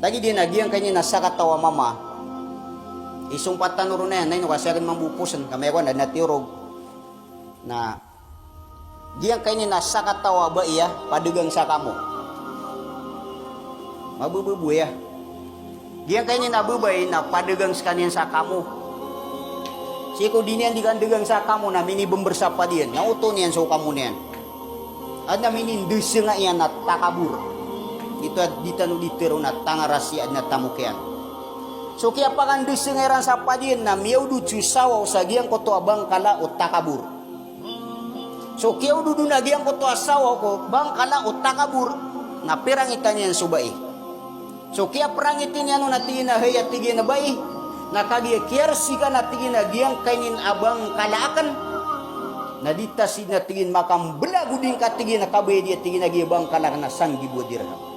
Tagi din agiang kanya nasa katawa mama. Isumpat tanuro na yan, na kasi akin mambupusan kami ako na natirog. Na, diyan kanya nasa katawa ba iya, padugang sa kamo. Mabububu ya. Diyan kanya nabubay na padugang sa kanyan sa kamo. Siko din yan digandugang sa kamo na mini bersapa diyan. Nauto niyan so kamo niyan. At na mini desi nga yan na takabur. Ito at ditanu ditero na tangarasi at na tamukyan. So kaya pakandu sengeran sa padien na miyaw du chusawa sa giyang ko to abang kala o takabur. So kaya du na giyang ko to asawa ko bang kala o takabur na perang itanyan subai. So kaya perang itinyan no natingin na hayat tigin na bai na kagi kiar sika natingin na giyang kainin abang kalaakan na dita si natingin makam belaguding katigin na kabay dia tigin na giyang kalaakan na sanggi dirham.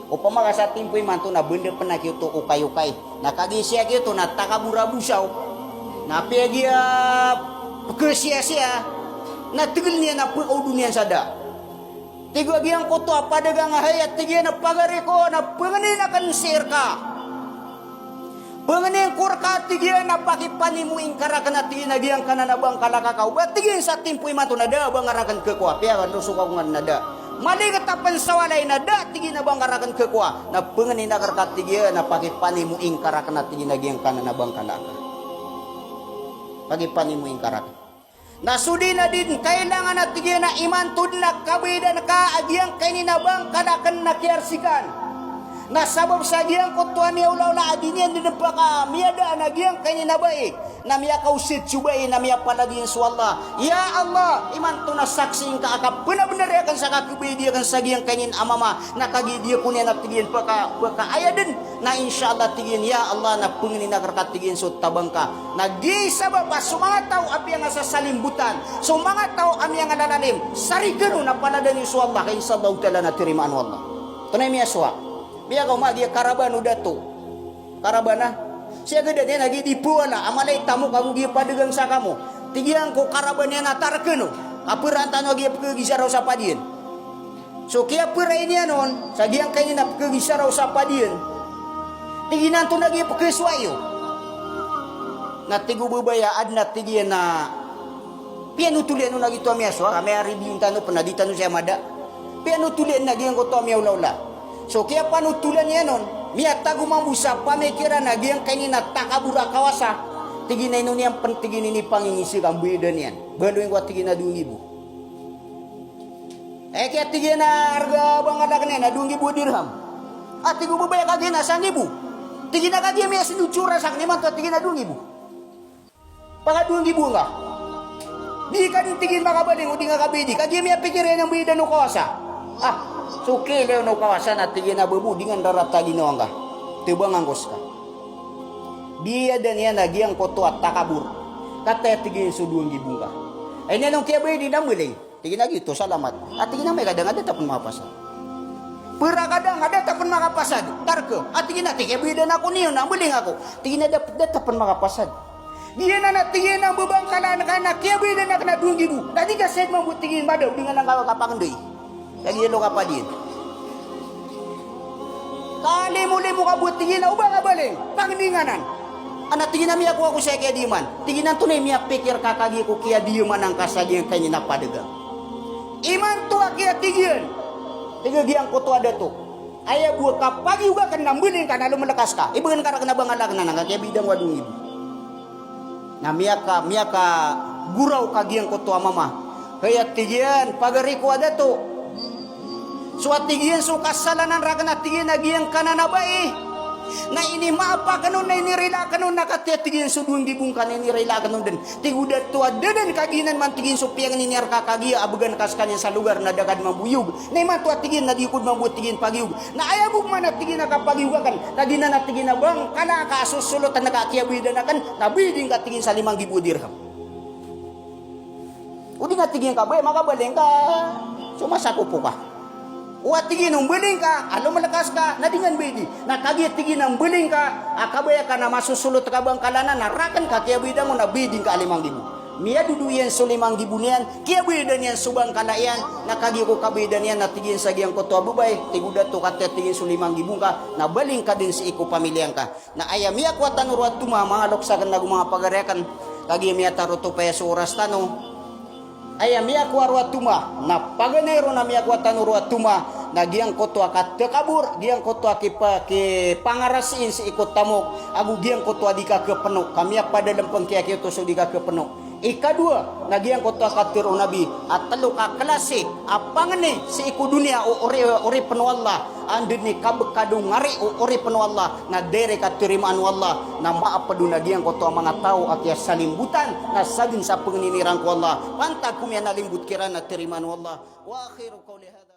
Upama sa timpoy man to na benda pernah kito ukay-ukay. Nakagisya kito na takabura-busaw. Na pegya pekesya-sya. Na tigil niya na pukaw dunia sada. Tiga giyang koto apa dagang hayat tiga na pagariko na pengenin akan sirka. Pengenin kurka tiga na pakipani mo ingkara kana tiga na giyang kananabang kalakakaw. Ba tiga sa timpoy man to na da bangarakan kekuah. Pia kan suka kungan nada. Mali katapan sawalay na da tigi na bangarakan kekuah na pengenin agar katigia na pagi pani mu ingkarakan na tigi na giyang kanan na bangkalaka pagi pani mu ingkarakan na sudi na din kailangan na tigi na iman tud na kabidan ka agiyang kainin na bangkalakan na kiarsikan na sabab sa giyang kutuan niya ulaw-ula adinian din baka miyada na giyang kainin na baik na miya kausit cubai na miya palagin su Allah ya Allah iman to na saksi ka akap benar-benar akan sa kakubay dia kan sa giyang kainin amama na kagi dia kunya na tigin baka ayaden na insyaallah tigin ya Allah na pengini na karkatigin so tabang ka na di sabab sumangat tao api yang sa salimbutan sumangat tao ami yang alalalim sarigano na paladan ni su Allah kay sallallahu taala na tirimaan Allah tunay miya suwa biya kau mak dia karabanu dato. Karabana. Siya gede dia lagi dipuala. Amalai tamu kamu dia padegang sa kamu. Tigiang ko karabannya na tarkeno. Apa rantano dia pergi gisarau sa padien. So kia pura ini anon. Sa giang kaya na pergi gisarau sa padien. Tiginan tu na dia pergi suayo. Na tigu bubaya adna tigian na. Pianu tulian nu lagi tu amia suara. Kami hari biuntano pernah ditanu saya mada. Pianu tulian na giang ko tu amia ula-ula. So kaya panutulan niya nun, miya tago mambusa pamikiran na giyang kanina takabura kawasa. Tigi na ino niyang pentigin ini pangingisi kang beda niyan. Baluin ko tigi na 2,000. Kaya tigi na harga bang adak niya na 2,000 dirham. At tigo babaya kagi na 1,000. Tigi na kagi miya sinutsura sak naman to tigi na 2,000. Paka 2,000 nga. Di ka din tigin makabaling o di nga kabidi. Kagi miya pikirin ang beda no kawasa. Suki leo no kawasan at tigin na bubu dengan darat tagi no angka. Tibang angkos ka. Dia dan yan nagyang koto at takabur. Kata tigin suduang gibung ka. Ay nanong kaya ba yun dinamulay. Tigin na gito, salamat. At tigin na may kadang ada tapon makapasad. Pura kadang ada tapon makapasad. Tarko. At tigin na tigin ba yun ako niyo namuling ako. Tigin na dapat tapon makapasad. Dia na tigin ang bubang kalan kana kaya ba yun na kana 2,000. Tadi ka said mabutingin madaw dengan ang kapakandoy. Lagi lo kapadin. Kali muli mo kabutingin na ubang abaling. Pangninganan. Anak tingin na miya ko ako siya kaya diman. Tinginan to na miya pikir kakagi ko kaya diman ang kasagi ang kanya napadaga. Iman to kaya tingin. Tingin ko to ada to. Ayah buat kapagi juga kan nambilin ka na lumalakas ka. Ibagan ka na bangalag na nga kaya bidang wadung ibu. Na miya ka guraw kagiang ko to mama. Kaya tingin pagariko ada to. Suati giyan so kasalanan raga na tigin na giyang kananabai. Na ini maapa kanon na inirila kanon nakatia tigin so 2,000 kan inirila kanon din. Tigudat to ada dan kaginan man tigin so piang ninir kakagia abugan kaskanyan sa lugar na dagad mabuyog. Na iman to tigin na diukod mabuot tigin pagiug. Na ayabog man na tigin na kapagiug kan. Tagina na tigin na bang kana kasusulot na nakakiabidan na kan. Nabiding ka tigin sa 5,000 dirham. Udi nga tigin ka ba makabaling ka. Sumasakupo ka. Uat tigin ng beling ka, alo malakas ka, nadingan bedi. Nakagi tigin ng beling ka, akabaya ka na masusulot ka bang kalana, narakan ka, kaya bida mo na beding ka 5,000. Mia duduyan sulimang gibunian, kia bedan yan subang kalayan, nakagi ko kabedan yan natigin sa giyang koto abubay, tiguda to kate tigin sulimang gibungka, na baling ka din si iku pamilyang ka. Na aya mia kuatan uruat tuma, mga loksagan na mga pagarekan, kagi mia taruto pa sa oras tano, aya mia kuarwa tuma na paganero na mia kuatan uruat tuma na giyang koto akat tekabur giyang koto akipa ke pangarasin si ikut tamok agu giyang koto adika ke penuh kami pada lempeng kia kia to sudika ke penuh ikadua na giyang koto akat tiro nabi at telu ka klase apangane si iku dunia ori penuh Allah andini kabekadu ngari ori penuh Allah na dere katirimaan Allah na maapaduna giyang koto mga tao akia salimbutan na sagin sa penginirang ko Allah pantag kumya nalimbut kira na tirimaan Allah wa akhiru qawli